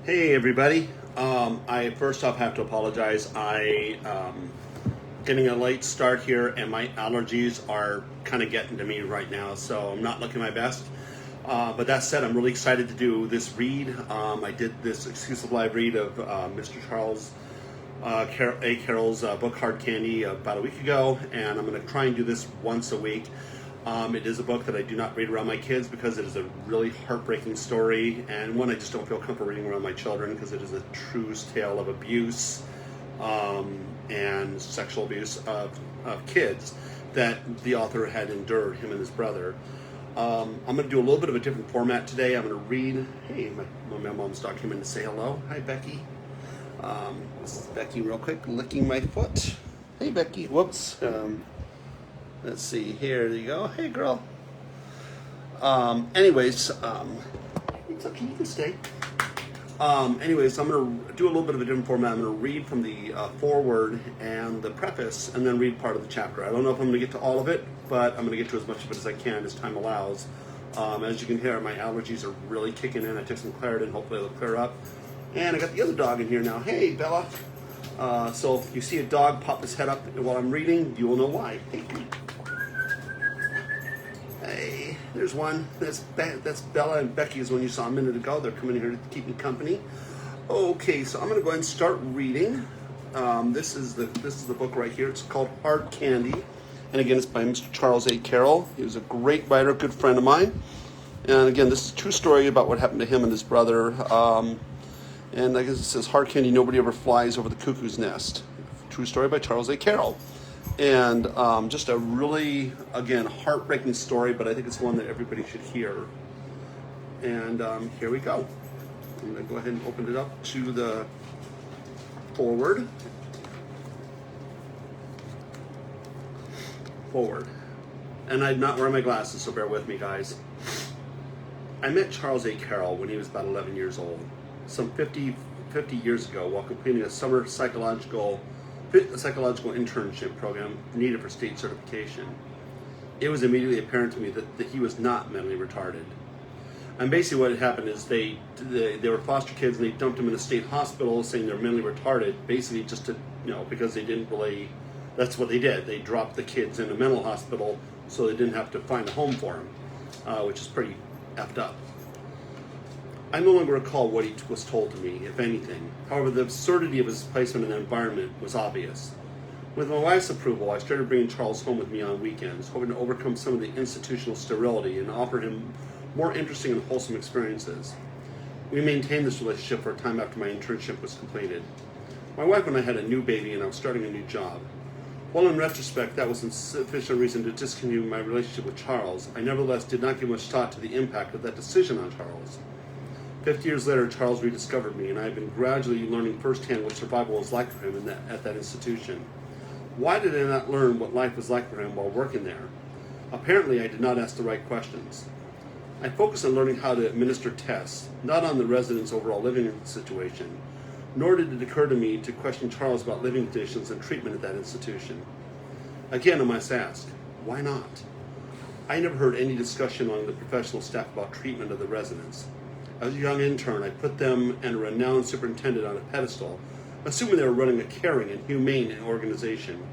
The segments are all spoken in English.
Hey everybody. I first off have to apologize. Getting a late start here, and my allergies are kind of getting to me right now, so I'm not looking my best. But that said, I'm really excited to do this read. I did this exclusive live read of Mr. Charles Carroll's book Hard Candy about a week ago, and I'm going to try and do this once a week. It is a book that I do not read around my kids because it is a really heartbreaking story, and one I just don't feel comfortable reading around my children because it is a true tale of abuse and sexual abuse of kids that the author had endured, him and his brother. I'm going to do a little bit of a different format today. I'm going to read. Hey, my mom's dog came in to say hello. Hi, Becky. This is Becky real quick, licking my foot. Hey, Becky. Whoops. Let's see, here you go. Hey, girl. Anyways, it's okay, you can stay. Anyways, I'm going to do a little bit of a different format. I'm going to read from the foreword and the preface, and then read part of the chapter. I don't know if I'm going to get to all of it, but I'm going to get to as much of it as I can as time allows. As you can hear, my allergies are really kicking in. I took some Claritin, hopefully it'll clear up. And I got the other dog in here now. Hey, Bella. So if you see a dog pop his head up while I'm reading, you will know why. Hey, there's one. That's Bella and Becky is one you saw a minute ago. They're coming here to keep me company. Okay, so I'm going to go ahead and start reading. This is the book right here. It's called Hard Candy, and again, it's by Mr. Charles A. Carroll. He was a great writer, good friend of mine. And again, this is a true story about what happened to him and his brother. And I guess it says Hard Candy, Nobody Ever Flies Over the Cuckoo's Nest. True story by Charles A. Carroll. And just a really, again, heartbreaking story, but I think it's one that everybody should hear. And here we go. I'm going to go ahead and open it up to the forward. And I'm not wearing my glasses, so bear with me, guys. I met Charles A. Carroll when he was about 11 years old, some 50 years ago, while completing a summer psychological internship program needed for state certification. It was immediately apparent to me that he was not mentally retarded. And basically what had happened is they were foster kids, and they dumped them in a state hospital saying they're mentally retarded, basically just to, because they didn't really, that's what they did. They dropped the kids in a mental hospital so they didn't have to find a home for them, which is pretty effed up. I no longer recall what he was told to me, if anything. However, the absurdity of his placement in that environment was obvious. With my wife's approval, I started bringing Charles home with me on weekends, hoping to overcome some of the institutional sterility and offer him more interesting and wholesome experiences. We maintained this relationship for a time after my internship was completed. My wife and I had a new baby, and I was starting a new job. While in retrospect that was insufficient reason to discontinue my relationship with Charles, I nevertheless did not give much thought to the impact of that decision on Charles. 50 years later, Charles rediscovered me, and I have been gradually learning firsthand what survival was like for him at that institution. Why did I not learn what life was like for him while working there? Apparently, I did not ask the right questions. I focused on learning how to administer tests, not on the residents' overall living situation, nor did it occur to me to question Charles about living conditions and treatment at that institution. Again, I must ask, why not? I never heard any discussion among the professional staff about treatment of the residents. As a young intern, I put them and a renowned superintendent on a pedestal, assuming they were running a caring and humane organization.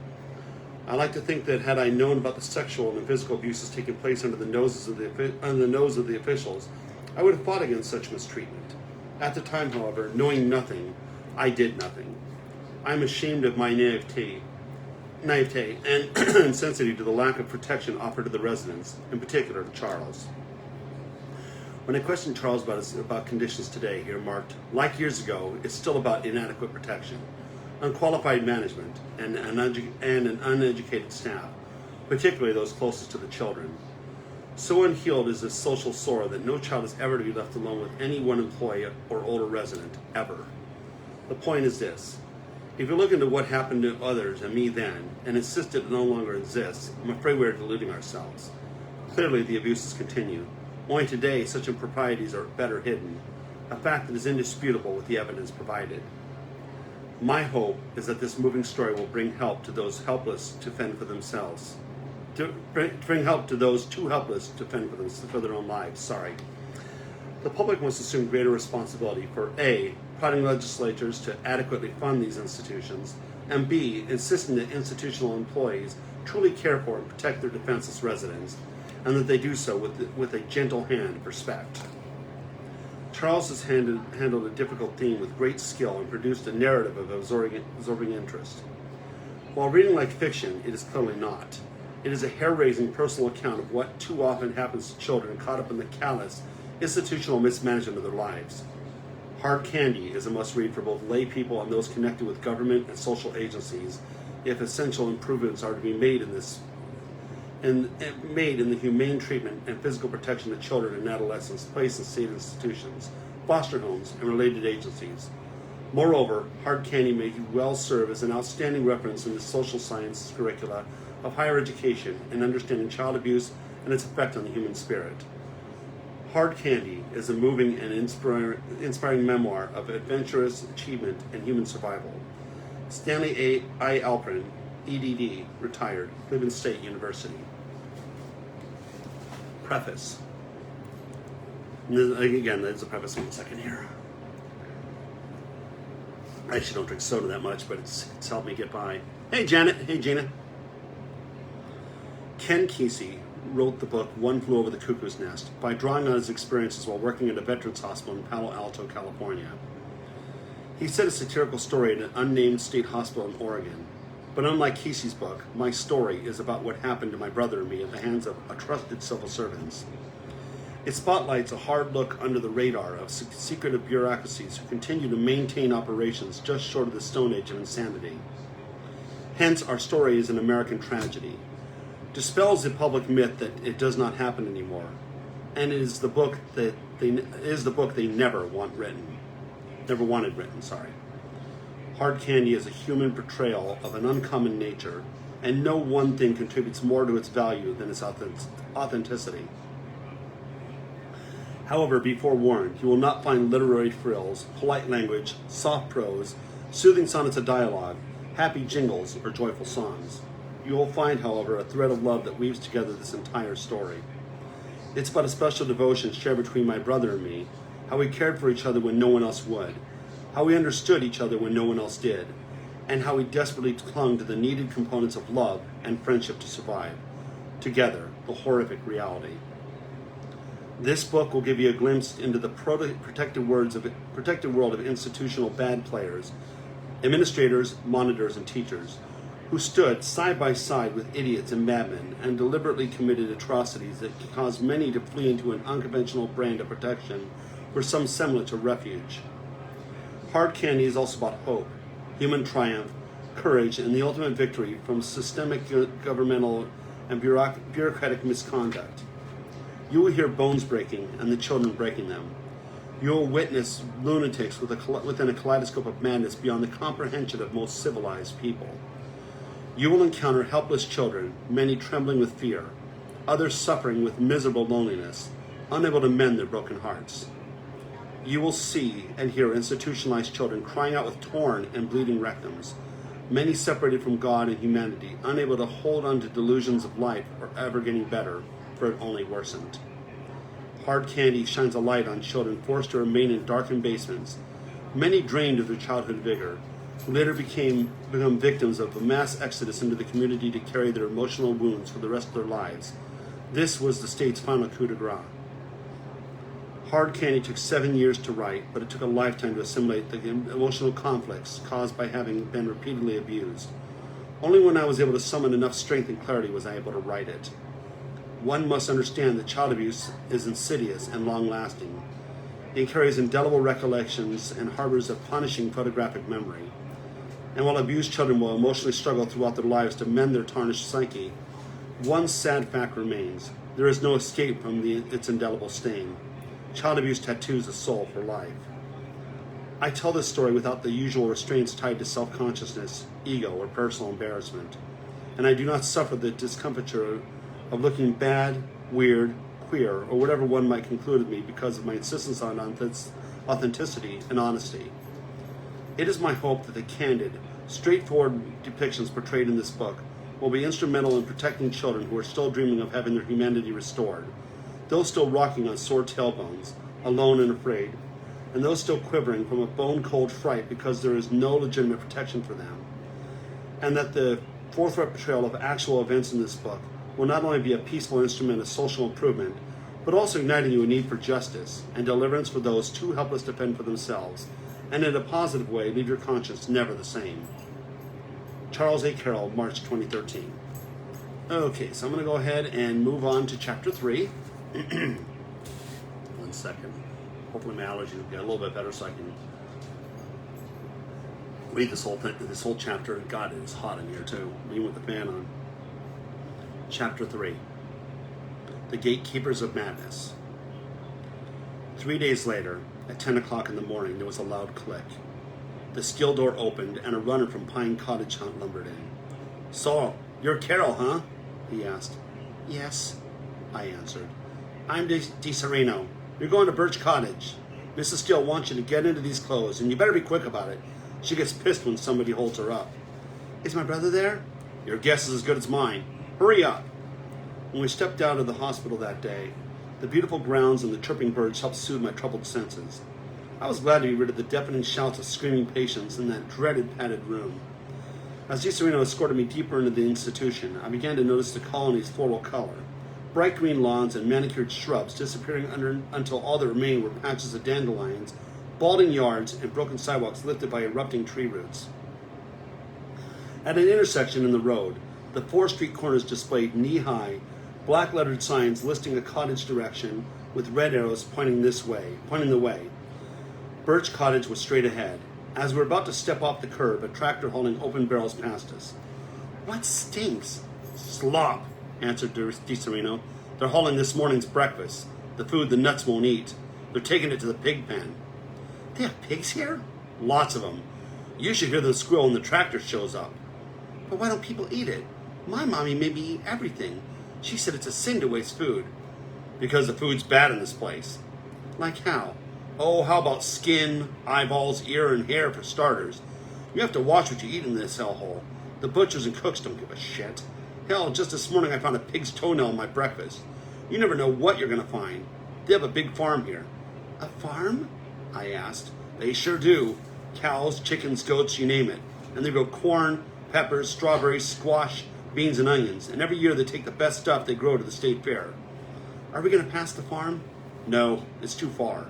I like to think that had I known about the sexual and physical abuses taking place under the nose of the officials, I would have fought against such mistreatment. At the time, however, knowing nothing, I did nothing. I am ashamed of my naivete and insensitivity to the lack of protection offered to the residents, in particular to Charles. When I questioned Charles about conditions today, he remarked, like years ago, it's still about inadequate protection, unqualified management, and an uneducated staff, particularly those closest to the children. So unhealed is this social sore that no child is ever to be left alone with any one employee or older resident, ever. The point is this. If you look into what happened to others and me then, and insist it no longer exists, I'm afraid we are deluding ourselves. Clearly, the abuses continue. Only today, such improprieties are better hidden, a fact that is indisputable with the evidence provided. My hope is that this moving story will bring help to those helpless to fend for themselves. To bring help to those too helpless to fend for their own lives. The public must assume greater responsibility for A, prodding legislatures to adequately fund these institutions, and B, insisting that institutional employees truly care for and protect their defenseless residents, and that they do so with a gentle hand of respect. Charles has handled a difficult theme with great skill and produced a narrative of absorbing interest. While reading like fiction, it is clearly not. It is a hair-raising personal account of what too often happens to children caught up in the callous, institutional mismanagement of their lives. Hard Candy is a must-read for both lay people and those connected with government and social agencies, if essential improvements are to be made in the humane treatment and physical protection of children and adolescents placed in state institutions, foster homes, and related agencies. Moreover, Hard Candy may well serve as an outstanding reference in the social sciences curricula of higher education in understanding child abuse and its effect on the human spirit. Hard Candy is a moving and inspiring memoir of adventurous achievement and human survival. Stanley I. Alprin, EDD, retired, Cleveland State University. Preface. Again, there's a preface in a second here. I actually don't drink soda that much, but it's helped me get by. Hey, Janet. Hey, Gina. Ken Kesey wrote the book One Flew Over the Cuckoo's Nest by drawing on his experiences while working at a veterans hospital in Palo Alto, California. He said a satirical story at an unnamed state hospital in Oregon. But unlike Kesey's book, my story is about what happened to my brother and me at the hands of a trusted civil servants. It spotlights a hard look under the radar of secretive bureaucracies who continue to maintain operations just short of the Stone Age of insanity. Hence, our story is an American tragedy. Dispels the public myth that it does not happen anymore, and it is the book they never wanted written. Hard Candy is a human portrayal of an uncommon nature, and no one thing contributes more to its value than its authenticity. However, be forewarned, you will not find literary frills, polite language, soft prose, soothing sonnets of dialogue, happy jingles, or joyful songs. You will find, however, a thread of love that weaves together this entire story. It's about a special devotion shared between my brother and me, how we cared for each other when no one else would, how we understood each other when no one else did, and how we desperately clung to the needed components of love and friendship to survive. Together, the horrific reality. This book will give you a glimpse into the protected world of institutional bad players, administrators, monitors, and teachers, who stood side by side with idiots and madmen and deliberately committed atrocities that caused many to flee into an unconventional brand of protection or some semblance of refuge. Hard Candy is also about hope, human triumph, courage, and the ultimate victory from systemic governmental and bureaucratic misconduct. You will hear bones breaking and the children breaking them. You will witness lunatics within a kaleidoscope of madness beyond the comprehension of most civilized people. You will encounter helpless children, many trembling with fear, others suffering with miserable loneliness, unable to mend their broken hearts. You will see and hear institutionalized children crying out with torn and bleeding rectums, many separated from God and humanity, unable to hold on to delusions of life or ever getting better, for it only worsened. Hard Candy shines a light on children forced to remain in darkened basements, many drained of their childhood vigor, who later become victims of a mass exodus into the community to carry their emotional wounds for the rest of their lives. This was the state's final coup de grace. Hard Candy took 7 years to write, but it took a lifetime to assimilate the emotional conflicts caused by having been repeatedly abused. Only when I was able to summon enough strength and clarity was I able to write it. One must understand that child abuse is insidious and long-lasting. It carries indelible recollections and harbors a punishing photographic memory. And while abused children will emotionally struggle throughout their lives to mend their tarnished psyche, one sad fact remains. There is no escape from its indelible stain. Child abuse tattoos a soul for life. I tell this story without the usual restraints tied to self-consciousness, ego, or personal embarrassment. And I do not suffer the discomfiture of looking bad, weird, queer, or whatever one might conclude of me because of my insistence on authenticity and honesty. It is my hope that the candid, straightforward depictions portrayed in this book will be instrumental in protecting children who are still dreaming of having their humanity restored, those still rocking on sore tailbones, alone and afraid, and those still quivering from a bone-cold fright because there is no legitimate protection for them. And that the forthright portrayal of actual events in this book will not only be a peaceful instrument of social improvement, but also igniting you a need for justice and deliverance for those too helpless to fend for themselves, and in a positive way leave your conscience never the same. Charles A. Carroll, March 2013. Okay, so I'm going to go ahead and move on to chapter 3. 1 second. Hopefully my allergies will get a little bit better so I can read this whole chapter. God, it is hot in here too, even with the fan on. Chapter 3. The Gatekeepers of Madness. 3 days later, at 10 o'clock in the morning, there was a loud click. The steel door opened, and a runner from Pine Cottage Hunt lumbered in. "So, you're Carroll, huh?" he asked. "Yes," I answered. "I'm DiSereno. You're going to Birch Cottage. Mrs. Steele wants you to get into these clothes, and you better be quick about it. She gets pissed when somebody holds her up." "Is my brother there?" "Your guess is as good as mine. Hurry up." When we stepped out of the hospital that day, the beautiful grounds and the chirping birds helped soothe my troubled senses. I was glad to be rid of the deafening shouts of screaming patients in that dreaded padded room. As DiSereno escorted me deeper into the institution, I began to notice the colony's floral color. Bright green lawns and manicured shrubs disappearing until all that remained were patches of dandelions, balding yards, and broken sidewalks lifted by erupting tree roots. At an intersection in the road, the 4 street corners displayed knee-high, black-lettered signs listing a cottage direction with red arrows pointing the way. Birch Cottage was straight ahead. As we were about to step off the curb, a tractor hauling open barrels passed us. "What stinks?" "Slop," answered DiSereno. "They're hauling this morning's breakfast, the food the nuts won't eat. They're taking it to the pig pen." "They have pigs here?" "Lots of them. You should hear the squeal when the tractor shows up." "But why don't people eat it? My mommy made me eat everything. She said it's a sin to waste food." "Because the food's bad in this place." "Like how?" "Oh, how about skin, eyeballs, ear, and hair for starters? You have to watch what you eat in this hellhole. The butchers and cooks don't give a shit. Hell, just this morning I found a pig's toenail in my breakfast. You never know what you're going to find. They have a big farm here." "A farm?" I asked. "They sure do. Cows, chickens, goats, you name it. And they grow corn, peppers, strawberries, squash, beans, and onions. And every year they take the best stuff they grow to the state fair." "Are we going to pass the farm?" "No, it's too far."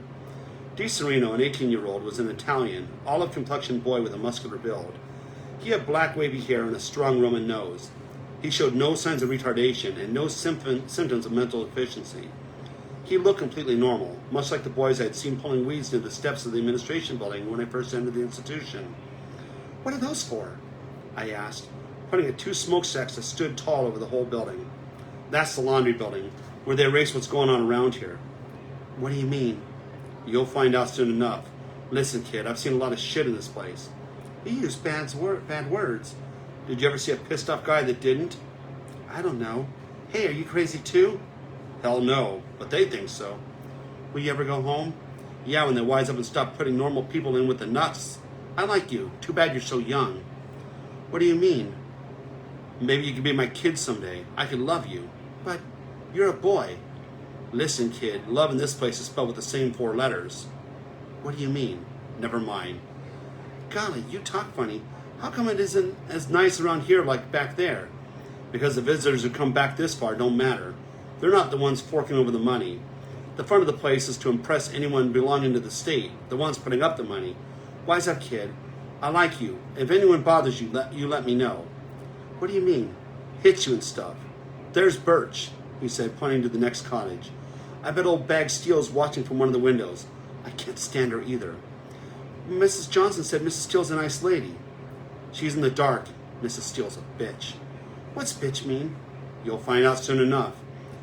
DiSereno, an 18-year-old, was an Italian, olive-complexioned boy with a muscular build. He had black wavy hair and a strong Roman nose. He showed no signs of retardation and no symptoms of mental deficiency. He looked completely normal, much like the boys I had seen pulling weeds near the steps of the administration building when I first entered the institution. "What are those for?" I asked, pointing at 2 smokestacks that stood tall over the whole building. "That's the laundry building, where they erase what's going on around here." "What do you mean?" "You'll find out soon enough. Listen, kid, I've seen a lot of shit in this place." "You use bad words." "Did you ever see a pissed off guy that didn't?" "I don't know. Hey, are you crazy too?" "Hell no, but they think so." "Will you ever go home?" "Yeah, when they wise up and stop putting normal people in with the nuts. I like you. Too bad you're so young." "What do you mean?" "Maybe you could be my kid someday. I could love you." "But you're a boy." "Listen, kid, love in this place is spelled with the same 4 letters. "What do you mean?" "Never mind." "Golly, you talk funny. How come it isn't as nice around here like back there?" "Because the visitors who come back this far don't matter. They're not the ones forking over the money. The fun of the place is to impress anyone belonging to the state, the ones putting up the money. Wise up, kid. I like you. If anyone bothers you, let me know." "What do you mean?" "Hits you and stuff. There's Birch," he said, pointing to the next cottage. "I bet old Bag Steele's watching from one of the windows. I can't stand her either." "Mrs. Johnson said Mrs. Steele's a nice lady." "She's in the dark. Mrs. Steele's a bitch." "What's bitch mean?" "You'll find out soon enough.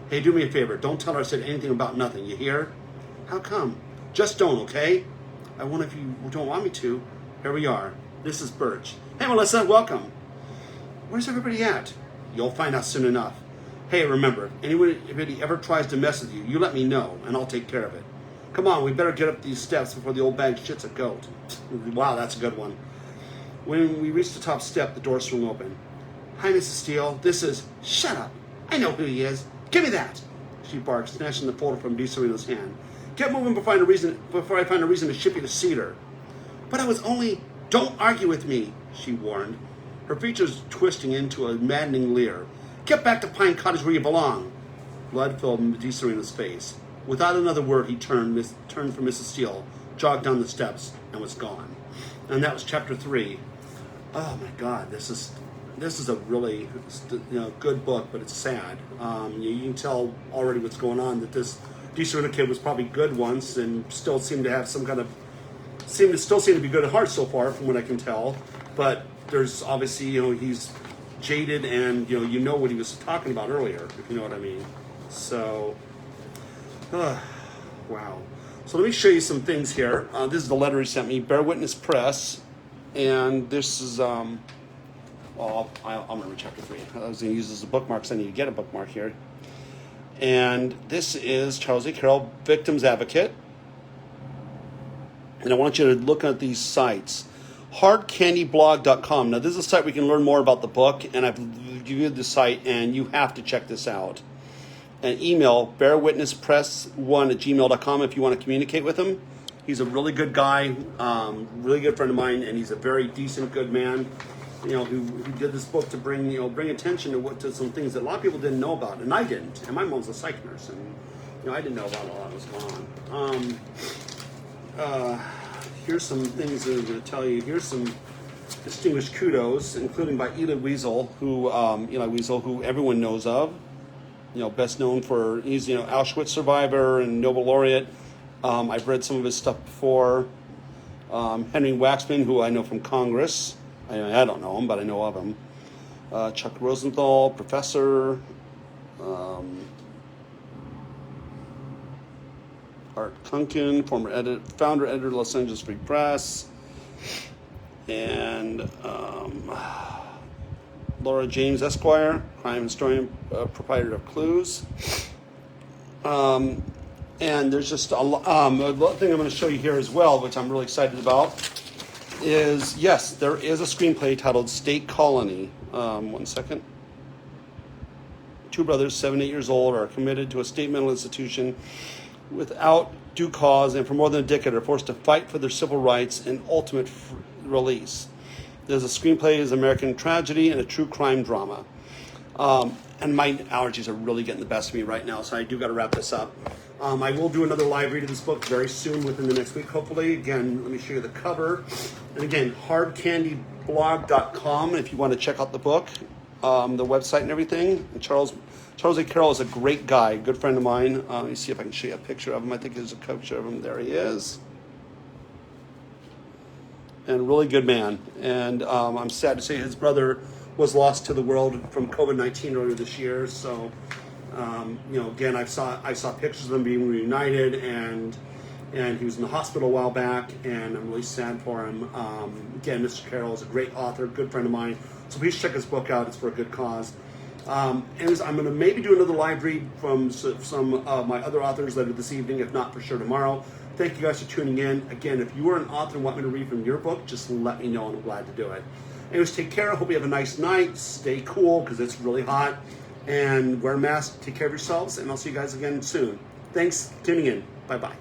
Hey, do me a favor. Don't tell her I said anything about nothing. You hear?" "How come?" "Just don't, okay?" "I won't if you don't want me to." "Here we are. This is Birch." "Hey, Melissa, welcome." "Where's everybody at?" "You'll find out soon enough. Hey, remember, if anybody ever tries to mess with you, you let me know, and I'll take care of it. Come on, we better get up these steps before the old bag shits a goat." Wow, that's a good one. When we reached the top step, the door swung open. "Hi, Mrs. Steele. This is—" "Shut up. I know who he is. Give me that," she barked, snatching the folder from DiSereno's hand. Get moving before I find a reason to ship you to Cedar. But I was only... Don't argue with me, she warned, her features twisting into a maddening leer. Get back to Pine Cottage where you belong. Blood filled DeSerena's face. Without another word, he turned from Mrs. Steele, jogged down the steps, and was gone. And that was chapter 3. Oh my God, this is a really good book, but it's sad. You can tell already what's going on, that this DeSerena kid was probably good once and still seemed to have some kind of seem to be good at heart so far, from what I can tell. But there's obviously, he's jaded, and you know what he was talking about earlier, if you know what I mean. So, wow. So let me show you some things here. This is the letter he sent me, Bear Witness Press, and this is I'm gonna read chapter 3. I was gonna use this as a bookmark, so I need to get a bookmark here. And this is Charles A. Carroll, Victims Advocate. And I want you to look at these sites. Hardcandyblog.com. Now, this is a site where you can learn more about the book, and I've reviewed the site, and you have to check this out. And email bearwitnesspress1@gmail.com if you want to communicate with him. He's a really good guy, really good friend of mine, and he's a very decent, good man. Who did this book to bring attention to some things that a lot of people didn't know about, and I didn't. And my mom's a psych nurse, and I didn't know about a lot of what's going on. Here's some things that I'm going to tell you. Here's some distinguished kudos, including by Eli Wiesel, who everyone knows of. Best known for he's Auschwitz survivor and Nobel laureate. I've read some of his stuff before. Henry Waxman, who I know from Congress. I don't know him, but I know of him. Chuck Rosenthal, professor. Art Kunkin, founder, editor of Los Angeles Free Press, and Laura James Esquire, crime historian, proprietor of Clues. And there's just a thing I'm going to show you here as well, which I'm really excited about, is, yes, there is a screenplay titled State Colony. 1 second. 2 brothers, 7 and 8 years old, are committed to a state mental institution without due cause, and for more than a decade are forced to fight for their civil rights and ultimate release. There's a screenplay is American tragedy and a true crime drama. And my allergies are really getting the best of me right now, so I do got to wrap this up. I will do another live read of this book very soon, within the next week, hopefully. Again, let me show you the cover. And again, hardcandyblog.com if you want to check out the book, the website and everything. And Charles A. Carroll is a great guy, good friend of mine. Let me see if I can show you a picture of him. I think there's a picture of him. There he is. And really good man. And I'm sad to say his brother was lost to the world from COVID-19 earlier this year. So, again, I saw pictures of them being reunited, and he was in the hospital a while back, and I'm really sad for him. Again, Mr. Carroll is a great author, good friend of mine. So please check his book out. It's for a good cause. And I'm going to maybe do another live read from some of my other authors later this evening, if not for sure tomorrow. Thank you guys for tuning in. Again, if you are an author and want me to read from your book, just let me know, and I'm glad to do it. Anyways, take care. I hope you have a nice night. Stay cool, because it's really hot. And wear a mask. Take care of yourselves, and I'll see you guys again soon. Thanks for tuning in. Bye-bye.